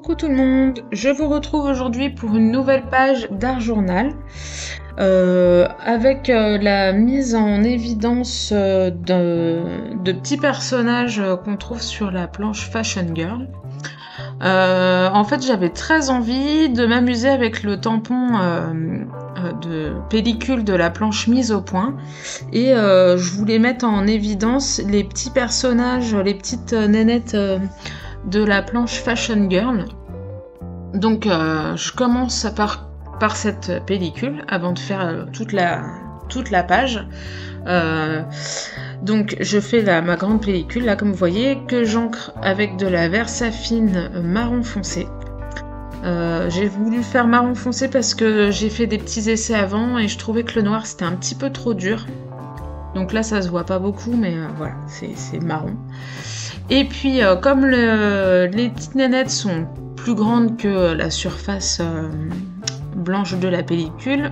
Coucou tout le monde, je vous retrouve aujourd'hui pour une nouvelle page d'Art Journal avec la mise en évidence de petits personnages qu'on trouve sur la planche Fashion Girl. En fait, j'avais très envie de m'amuser avec le tampon de pellicule de la planche mise au point et je voulais mettre en évidence les petits personnages, les petites nénettes de la planche Fashion Girl. Donc je commence par cette pellicule avant de faire toute la page. Donc je fais ma grande pellicule là comme vous voyez que j'encre avec de la Versafine marron foncé. J'ai voulu faire marron foncé parce que j'ai fait des petits essais avant et je trouvais que le noir c'était un petit peu trop dur. Donc là ça se voit pas beaucoup mais voilà c'est marron. Et puis comme les petites nénettes sont plus grandes que la surface blanche de la pellicule,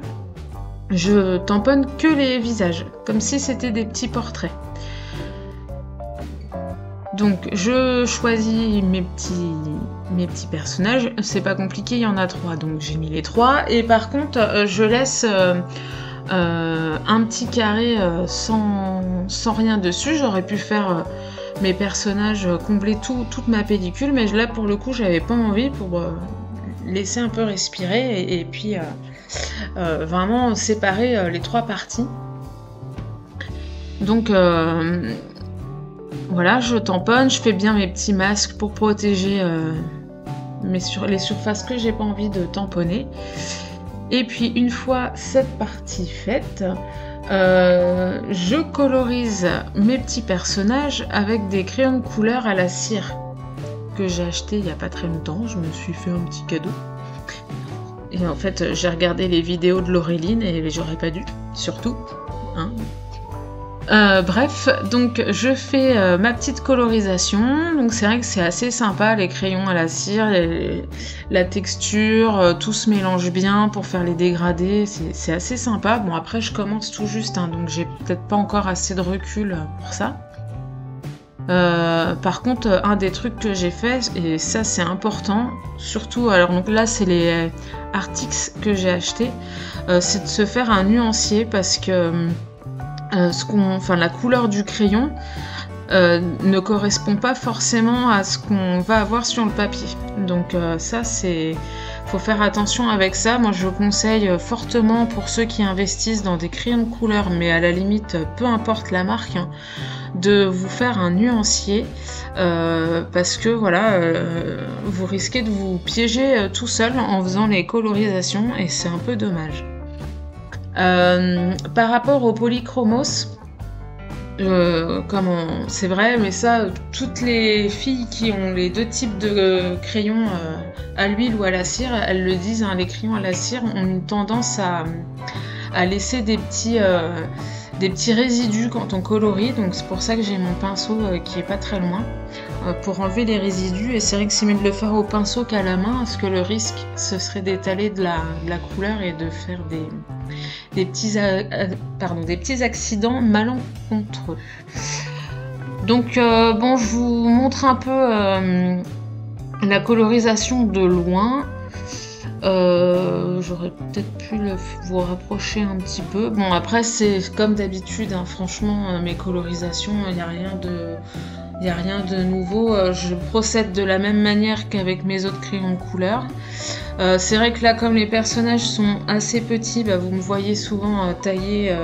je tamponne que les visages, comme si c'était des petits portraits. Donc je choisis mes petits personnages, c'est pas compliqué, il y en a 3, donc j'ai mis les 3. Et par contre, je laisse un petit carré sans rien dessus. J'aurais pu faire mes personnages combler toute ma pellicule, mais là pour le coup j'avais pas envie pour laisser un peu respirer et puis vraiment séparer les 3 parties. Donc voilà, je tamponne, je fais bien mes petits masques pour protéger les surfaces que j'ai pas envie de tamponner. Et puis une fois cette partie faite, je colorise mes petits personnages avec des crayons de couleur à la cire que j'ai acheté il n'y a pas très longtemps. Je me suis fait un petit cadeau. Et en fait, j'ai regardé les vidéos de Laureline et j'aurais pas dû, surtout. Hein. Bref, donc je fais ma petite colorisation. Donc c'est vrai que c'est assez sympa, les crayons à la cire, la texture, tout se mélange bien pour faire les dégradés. C'est assez sympa. Bon après je commence tout juste, hein, donc j'ai peut-être pas encore assez de recul pour ça. Par contre, un des trucs que j'ai fait, et ça c'est important, surtout, alors donc là c'est les Artix que j'ai acheté, c'est de se faire un nuancier parce que la couleur du crayon ne correspond pas forcément à ce qu'on va avoir sur le papier. Donc ça faut faire attention avec ça. Moi je conseille fortement pour ceux qui investissent dans des crayons de couleur, mais à la limite peu importe la marque, hein, de vous faire un nuancier parce que voilà vous risquez de vous piéger tout seul en faisant les colorisations et c'est un peu dommage. Par rapport au polychromos, c'est vrai, mais ça, toutes les filles qui ont les 2 types de crayons à l'huile ou à la cire, elles le disent, hein, les crayons à la cire ont une tendance à laisser des petits résidus quand on colorie, donc c'est pour ça que j'ai mon pinceau qui est pas très loin pour enlever les résidus. Et c'est vrai que c'est mieux de le faire au pinceau qu'à la main, parce que le risque ce serait d'étaler de la couleur et de faire des petits accidents malencontreux. Donc bon, je vous montre un peu la colorisation de loin. J'aurais peut-être pu vous rapprocher un petit peu. Bon après c'est comme d'habitude, hein, franchement mes colorisations, il n'y a rien de nouveau. Je procède de la même manière qu'avec mes autres crayons de couleur. C'est vrai que là comme les personnages sont assez petits, vous me voyez souvent tailler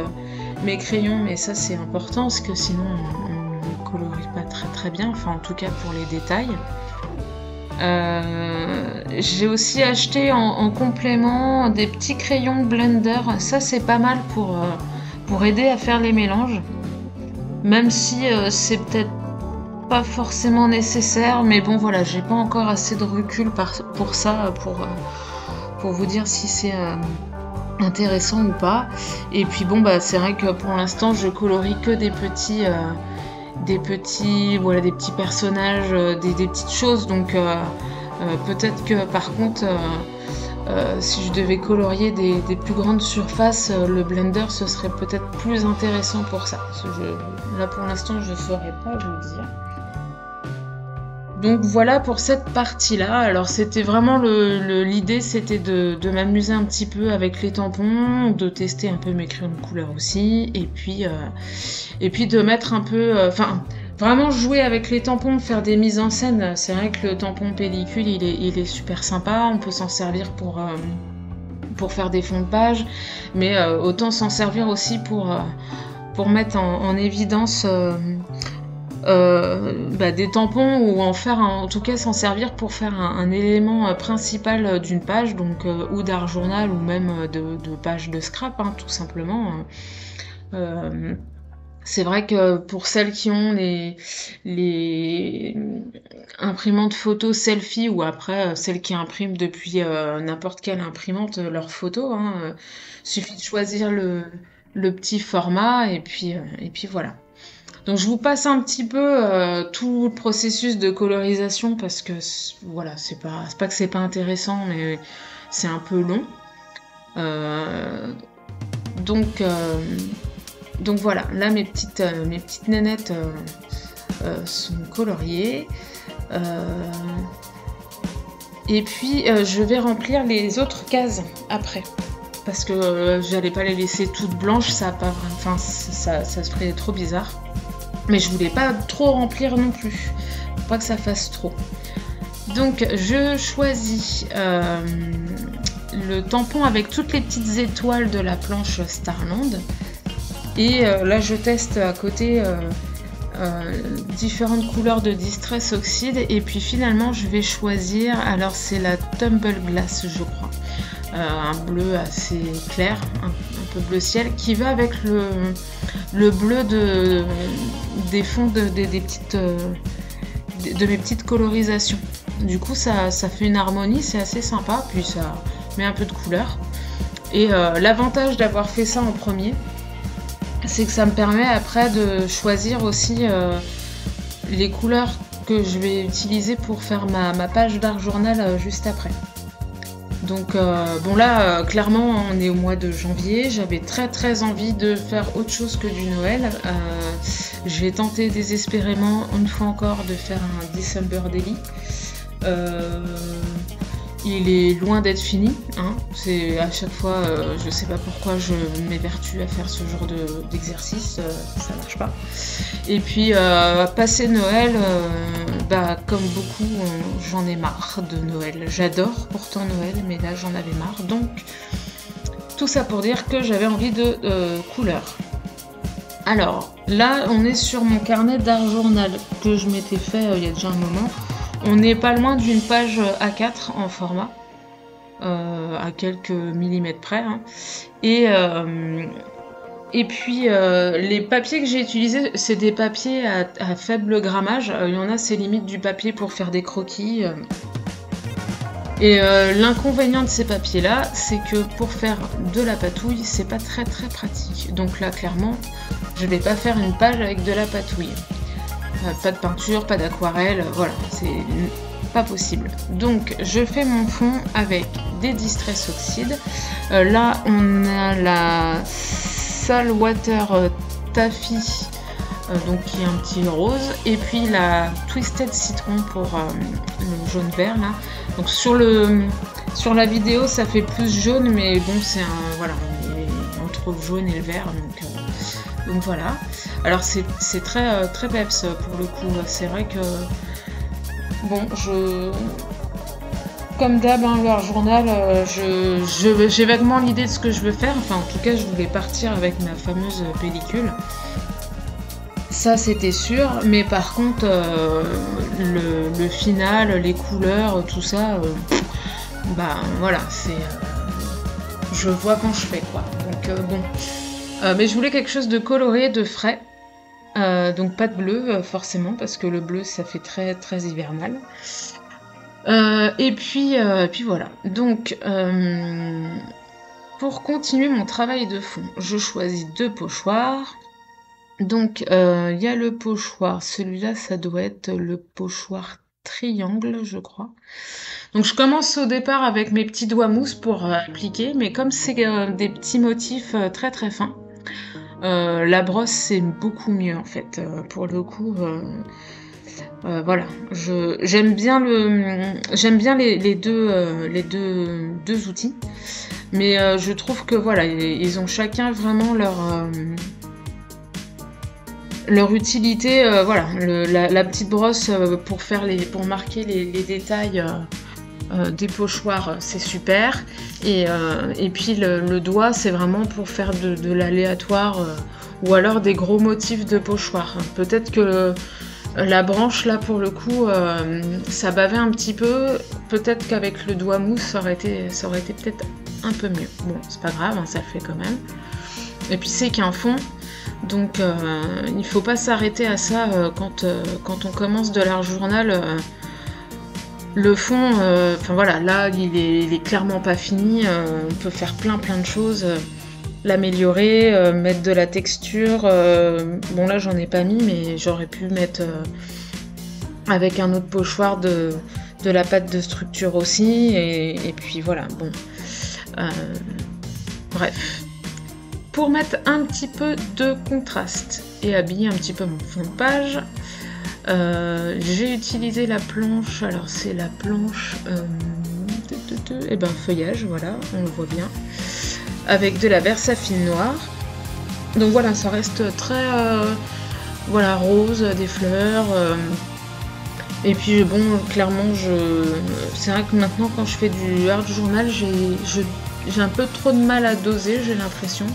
mes crayons, mais ça c'est important parce que sinon on ne colorie pas très très bien, enfin en tout cas pour les détails. J'ai aussi acheté en complément des petits crayons blender, ça c'est pas mal pour aider à faire les mélanges, même si c'est peut-être pas forcément nécessaire, mais bon voilà, j'ai pas encore assez de recul pour ça, pour vous dire si c'est intéressant ou pas. Et puis bon c'est vrai que pour l'instant je colorie que des petits personnages, des petites choses, donc peut-être que par contre si je devais colorier des plus grandes surfaces, le blender ce serait peut-être plus intéressant pour ça. Là pour l'instant je saurais pas vous le dire. Donc voilà pour cette partie-là. Alors c'était vraiment l'idée, c'était de m'amuser un petit peu avec les tampons, de tester un peu mes crayons de couleur aussi, et puis de mettre un peu, enfin vraiment jouer avec les tampons, faire des mises en scène. C'est vrai que le tampon pellicule, il est super sympa. On peut s'en servir pour faire des fonds de page, mais autant s'en servir aussi pour mettre en évidence des tampons ou en tout cas s'en servir pour faire un élément principal d'une page, donc ou d'art journal ou même de page de scrap, hein, tout simplement. C'est vrai que pour celles qui ont les imprimantes photos selfie ou après celles qui impriment depuis n'importe quelle imprimante leurs photos, hein, suffit de choisir le petit format et puis voilà. Donc je vous passe un petit peu tout le processus de colorisation parce que voilà, c'est pas que c'est pas intéressant, mais c'est un peu long. Donc voilà, là mes petites nénettes sont coloriées. Et puis je vais remplir les autres cases après. Parce que j'allais pas les laisser toutes blanches, ça se ferait trop bizarre. Mais je voulais pas trop remplir non plus, faut pas que ça fasse trop. Donc je choisis le tampon avec toutes les petites étoiles de la planche Starland. Et là je teste à côté différentes couleurs de Distress Oxide. Et puis finalement je vais choisir, alors c'est la Tumble Glass je crois. Un bleu assez clair, un peu bleu ciel, qui va avec le bleu des fonds de mes petites colorisations. Du coup ça fait une harmonie, c'est assez sympa, puis ça met un peu de couleur. Et l'avantage d'avoir fait ça en premier, c'est que ça me permet après de choisir aussi les couleurs que je vais utiliser pour faire ma page d'art journal juste après. Donc bon là clairement on est au mois de janvier, j'avais très envie de faire autre chose que du Noël. J'ai tenté désespérément une fois encore de faire un December Daily. Il est loin d'être fini, hein. C'est à chaque fois, je sais pas pourquoi je m'évertue à faire ce genre d'exercice, ça marche pas. Et puis passer Noël, comme beaucoup, j'en ai marre de Noël. J'adore pourtant Noël, mais là j'en avais marre. Donc tout ça pour dire que j'avais envie de couleurs. Alors là, on est sur mon carnet d'art journal que je m'étais fait il y a déjà un moment. On n'est pas loin d'une page A4 en format, à quelques millimètres près. Hein. Et puis les papiers que j'ai utilisés, c'est des papiers à faible grammage. Il y en a, c'est limite du papier pour faire des croquis. Et l'inconvénient de ces papiers-là, c'est que pour faire de la patouille, c'est pas très pratique. Donc là, clairement, je vais pas faire une page avec de la patouille. Pas de peinture, pas d'aquarelle, voilà, c'est pas possible. Donc je fais mon fond avec des Distress Oxide. Là on a la Saltwater Taffy, donc qui est un petit rose, et puis la Twisted Citron pour le jaune vert là. Donc sur la vidéo ça fait plus jaune, mais bon c'est voilà, entre le jaune et le vert, donc voilà. Alors c'est très peps pour le coup, c'est vrai que bon, comme d'hab, hein, l'art journal, j'ai vaguement l'idée de ce que je veux faire, enfin en tout cas je voulais partir avec ma fameuse pellicule, ça c'était sûr, mais par contre le final, les couleurs, tout ça, voilà, c'est je vois quand je fais quoi, donc bon. Mais je voulais quelque chose de coloré, de frais. Donc pas de bleu forcément parce que le bleu ça fait très hivernal. Et puis voilà. Donc pour continuer mon travail de fond, je choisis 2 pochoirs. Donc il y a le pochoir, celui-là ça doit être le pochoir triangle je crois. Donc je commence au départ avec mes petits doigts mousse pour appliquer, mais comme c'est des petits motifs très fins, la brosse c'est beaucoup mieux en fait, pour le coup Voilà, j'aime bien les deux outils, mais je trouve que voilà, ils ont chacun vraiment leur utilité. Voilà, la petite brosse pour marquer les détails des pochoirs, c'est super. Et puis le doigt, c'est vraiment pour faire de l'aléatoire ou alors des gros motifs de pochoirs. Peut-être que la branche, là, pour le coup, ça bavait un petit peu. Peut-être qu'avec le doigt mousse, ça aurait été peut-être un peu mieux. Bon, c'est pas grave, hein, ça le fait quand même. Et puis c'est qu'un fond, donc il faut pas s'arrêter à ça quand on commence de l'art journal. Le fond, enfin voilà, là, il est clairement pas fini. On peut faire plein de choses. L'améliorer, mettre de la texture. Bon là j'en ai pas mis, mais j'aurais pu mettre avec un autre pochoir de la pâte de structure aussi, et puis voilà, bon. Bref. Pour mettre un petit peu de contraste et habiller un petit peu mon fond de page, j'ai utilisé la planche, alors c'est la planche feuillage, voilà, on le voit bien, avec de la Versafine noire. Donc voilà, ça reste très voilà, rose, des fleurs. Et puis bon, clairement, c'est vrai que maintenant quand je fais du art journal, j'ai un peu trop de mal à doser, j'ai l'impression.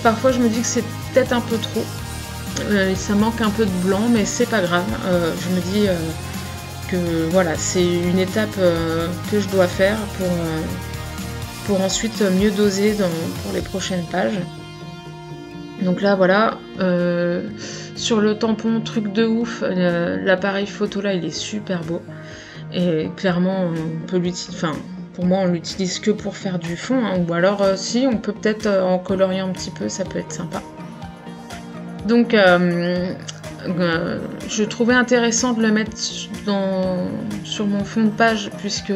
Parfois je me dis que c'est peut-être un peu trop. Ça manque un peu de blanc, mais c'est pas grave. Je me dis que voilà, c'est une étape que je dois faire pour ensuite mieux doser pour les prochaines pages. Donc là voilà, sur le tampon, truc de ouf, l'appareil photo là il est super beau, et clairement on peut l'utiliser, enfin pour moi on l'utilise que pour faire du fond, hein, ou alors si on peut peut-être en coloriant un petit peu, ça peut être sympa. Donc je trouvais intéressant de le mettre sur mon fond de page, puisque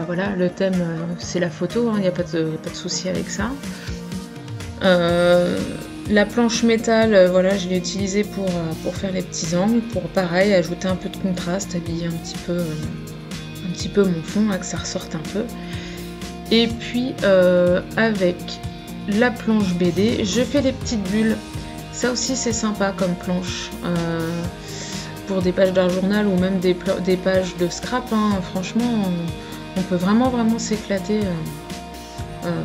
voilà, le thème c'est la photo, il n'y a pas de souci avec ça. La planche métal, voilà, je l'ai utilisée pour faire les petits angles, pour pareil ajouter un peu de contraste, habiller un petit peu mon fond, que ça ressorte un peu. Et puis avec la planche BD, je fais des petites bulles. Ça aussi c'est sympa comme planche pour des pages d'art journal ou même des pages de scrap, hein. Franchement on peut vraiment s'éclater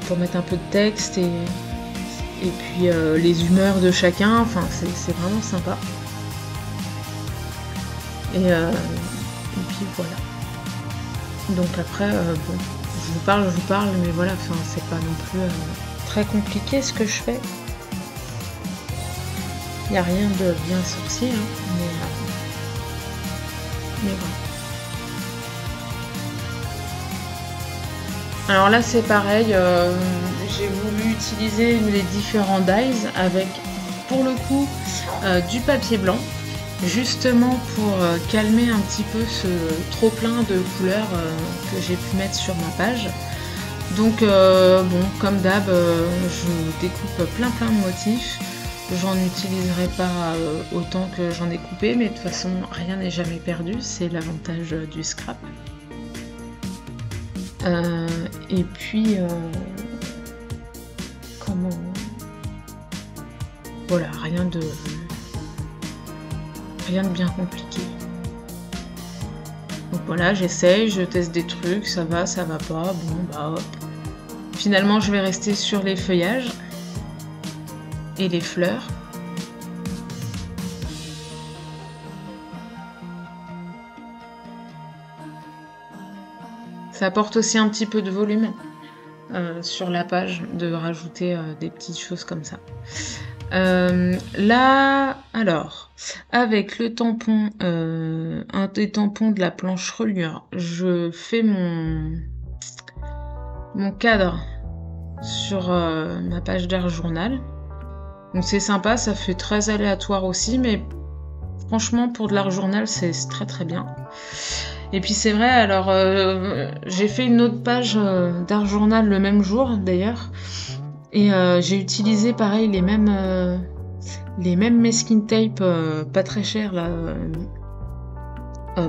pour mettre un peu de texte et puis les humeurs de chacun, enfin c'est vraiment sympa. Et puis voilà. Donc après, bon, je vous parle, mais voilà, enfin c'est pas non plus très compliqué ce que je fais. Il n'y a rien de bien sorcier, hein, mais voilà. Alors là c'est pareil, j'ai voulu utiliser les différents dies avec, pour le coup, du papier blanc, justement pour calmer un petit peu ce trop plein de couleurs que j'ai pu mettre sur ma page. Donc bon, comme d'hab, je découpe plein de motifs. J'en utiliserai pas autant que j'en ai coupé, mais de toute façon rien n'est jamais perdu, c'est l'avantage du scrap. Et puis voilà, rien de bien compliqué. Donc voilà, j'essaye, je teste des trucs, ça va pas, bon bah hop. Finalement je vais rester sur les feuillages et les fleurs. Ça apporte aussi un petit peu de volume sur la page, de rajouter des petites choses comme ça. Là, alors, avec le tampon, un des tampons de la planche reliure, je fais mon cadre sur ma page d'art journal. Donc c'est sympa, ça fait très aléatoire aussi, mais franchement pour de l'art journal c'est très bien. Et puis c'est vrai, alors j'ai fait une autre page d'art journal le même jour d'ailleurs, et j'ai utilisé pareil les mêmes les mêmes masking tape pas très chers là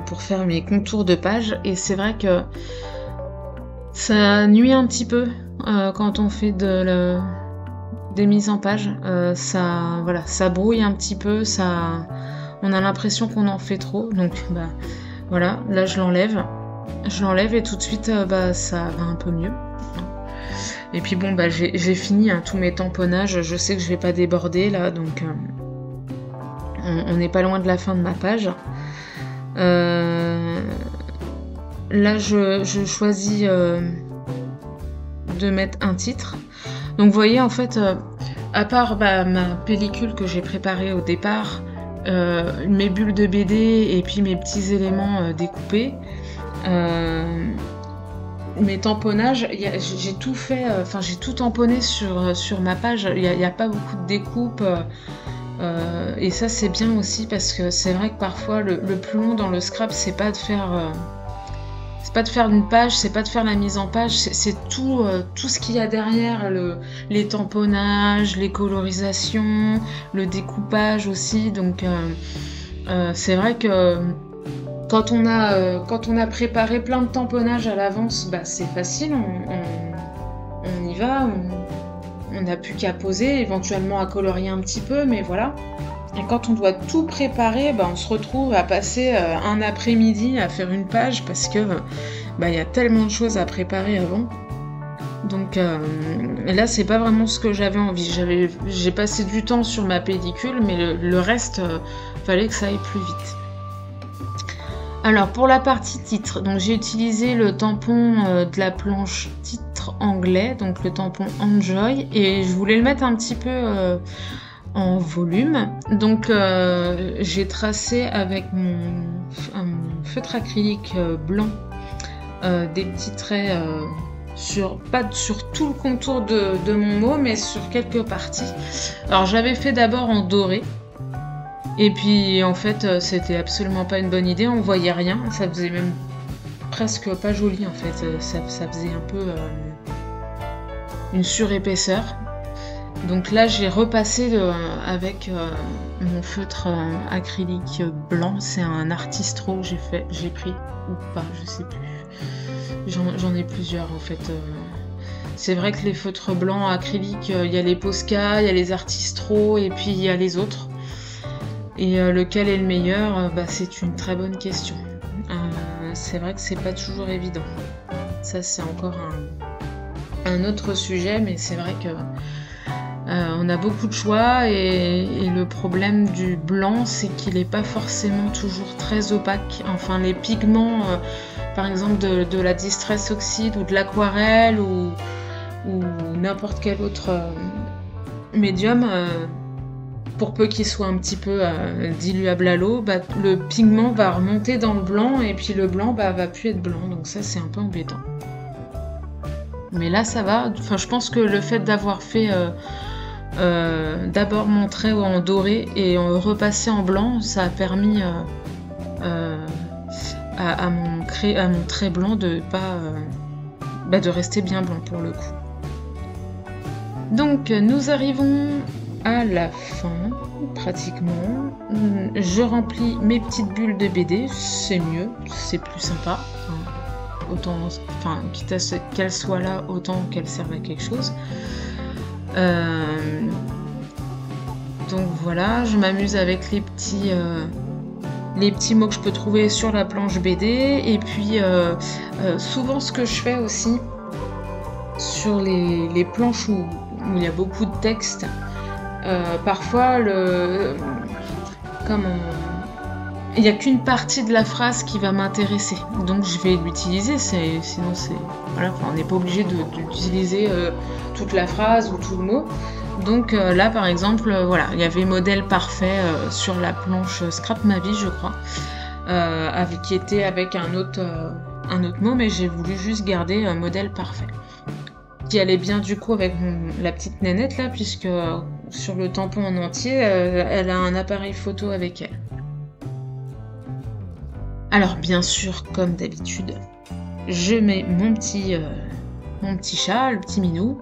pour faire mes contours de page, et c'est vrai que ça nuit un petit peu quand on fait des mises en page. Ça brouille un petit peu, on a l'impression qu'on en fait trop, donc voilà, là je l'enlève et tout de suite ça va un peu mieux. Et puis bon, j'ai fini tous mes tamponnages, je sais que je vais pas déborder là, donc on n'est pas loin de la fin de ma page. Là je choisis de mettre un titre. Donc vous voyez, en fait, à part ma pellicule que j'ai préparée au départ, mes bulles de BD et puis mes petits éléments découpés, mes tamponnages, j'ai tout fait, j'ai tout tamponné sur ma page. Il n'y a pas beaucoup de découpe, et ça c'est bien aussi, parce que c'est vrai que parfois le plus long dans le scrap, c'est pas de faire une page, c'est pas de faire la mise en page, c'est tout ce qu'il y a derrière, les tamponnages, les colorisations, le découpage aussi. Donc c'est vrai que quand on a préparé plein de tamponnages à l'avance, c'est facile, on y va, on n'a plus qu'à poser, éventuellement à colorier un petit peu, mais voilà. Et quand on doit tout préparer, on se retrouve à passer un après-midi à faire une page, parce que y a tellement de choses à préparer avant. Donc là, c'est pas vraiment ce que j'avais envie. J'ai passé du temps sur ma pellicule, mais le reste, fallait que ça aille plus vite. Alors pour la partie titre, donc j'ai utilisé le tampon de la planche titre anglais, donc le tampon Enjoy, et je voulais le mettre un petit peu en volume. Donc j'ai tracé avec mon feutre acrylique blanc des petits traits pas sur tout le contour de mon mot, mais sur quelques parties. Alors j'avais fait d'abord en doré, et puis en fait c'était absolument pas une bonne idée, on voyait rien, ça faisait même presque pas joli en fait, ça faisait un peu une surépaisseur. Donc là j'ai repassé avec mon feutre acrylique blanc, c'est un Artistro que j'ai pris ou pas, je sais plus, j'en ai plusieurs en fait. C'est vrai que les feutres blancs acryliques, il y a les Posca, il y a les Artistro, et puis il y a les autres. Et lequel est le meilleur, c'est une très bonne question. C'est vrai que c'est pas toujours évident. Ça c'est encore un autre sujet, mais c'est vrai que on a beaucoup de choix, et le problème du blanc, c'est qu'il n'est pas forcément toujours très opaque. Enfin, les pigments, par exemple de la Distress Oxide ou de l'aquarelle ou n'importe quel autre médium, pour peu qu'il soit un petit peu diluable à l'eau, le pigment va remonter dans le blanc, et puis le blanc va plus être blanc, donc ça c'est un peu embêtant. Mais là ça va, enfin je pense que le fait d'avoir fait d'abord mon trait en doré et repasser en blanc, ça a permis à mon trait blanc de rester bien blanc pour le coup. Donc nous arrivons à la fin, pratiquement. Je remplis mes petites bulles de BD, c'est mieux, c'est plus sympa. Quitte à ce qu'elles soient là, autant qu'elles servent à quelque chose. Donc voilà, je m'amuse avec les petits mots que je peux trouver sur la planche BD, et puis souvent ce que je fais aussi sur les planches où il y a beaucoup de texte, parfois il n'y a qu'une partie de la phrase qui va m'intéresser, donc je vais l'utiliser, sinon on n'est pas obligé d'utiliser toute la phrase ou tout le mot. Donc là par exemple, il y avait modèle parfait sur la planche Scrap Ma Vie, je crois, qui était avec un autre mot, mais j'ai voulu juste garder modèle parfait, qui allait bien du coup avec la petite nénette là, puisque sur le tampon en entier, elle a un appareil photo avec elle. Alors bien sûr, comme d'habitude, je mets mon petit chat, le petit minou,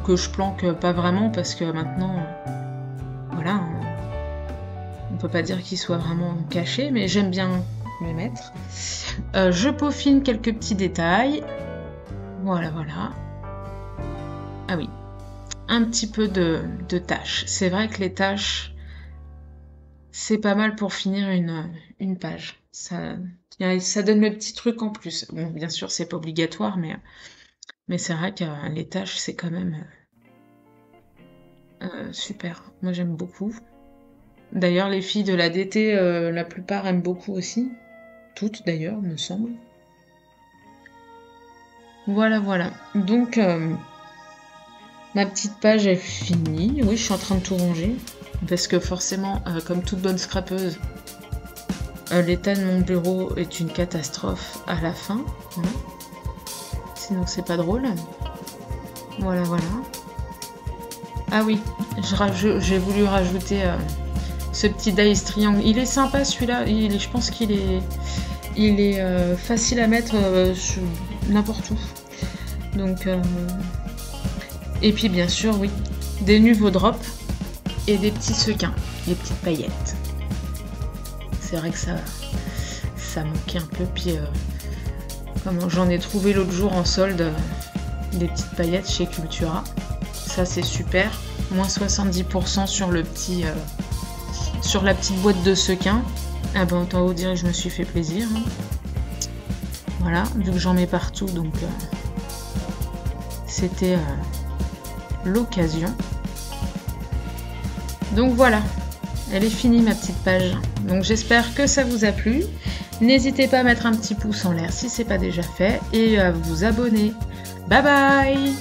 que je planque pas vraiment, parce que maintenant voilà, on peut pas dire qu'ils soient vraiment cachés, mais j'aime bien les mettre. Je peaufine quelques petits détails. Voilà, voilà. Ah oui, un petit peu de tâches. C'est vrai que les tâches, c'est pas mal pour finir une page. Ça donne le petit truc en plus. Bon, bien sûr, c'est pas obligatoire, mais c'est vrai que les tâches, c'est quand même super. Moi, j'aime beaucoup. D'ailleurs, les filles de la DT, la plupart aiment beaucoup aussi. Toutes, d'ailleurs, me semble. Voilà, voilà. Donc, ma petite page est finie. Oui, je suis en train de tout ranger. Parce que forcément, comme toute bonne scrapeuse, l'état de mon bureau est une catastrophe à la fin. Voilà. Sinon, c'est pas drôle. Voilà, voilà. Ah oui, j'ai voulu rajouter ce petit dice triangle. Il est sympa celui-là. Je pense qu'il est facile à mettre n'importe où. Donc, et puis bien sûr, oui, des nouveaux drops et des petits sequins, des petites paillettes. C'est vrai que ça manquait un peu. Puis j'en ai trouvé l'autre jour en solde des petites paillettes chez Cultura. Ça c'est super. Moins 70% sur sur la petite boîte de sequins. Ah ben autant vous dire que je me suis fait plaisir. Hein. Voilà, vu que j'en mets partout, donc c'était l'occasion. Donc voilà, elle est finie ma petite page. Donc j'espère que ça vous a plu. N'hésitez pas à mettre un petit pouce en l'air si c'est pas déjà fait et à vous abonner. Bye bye!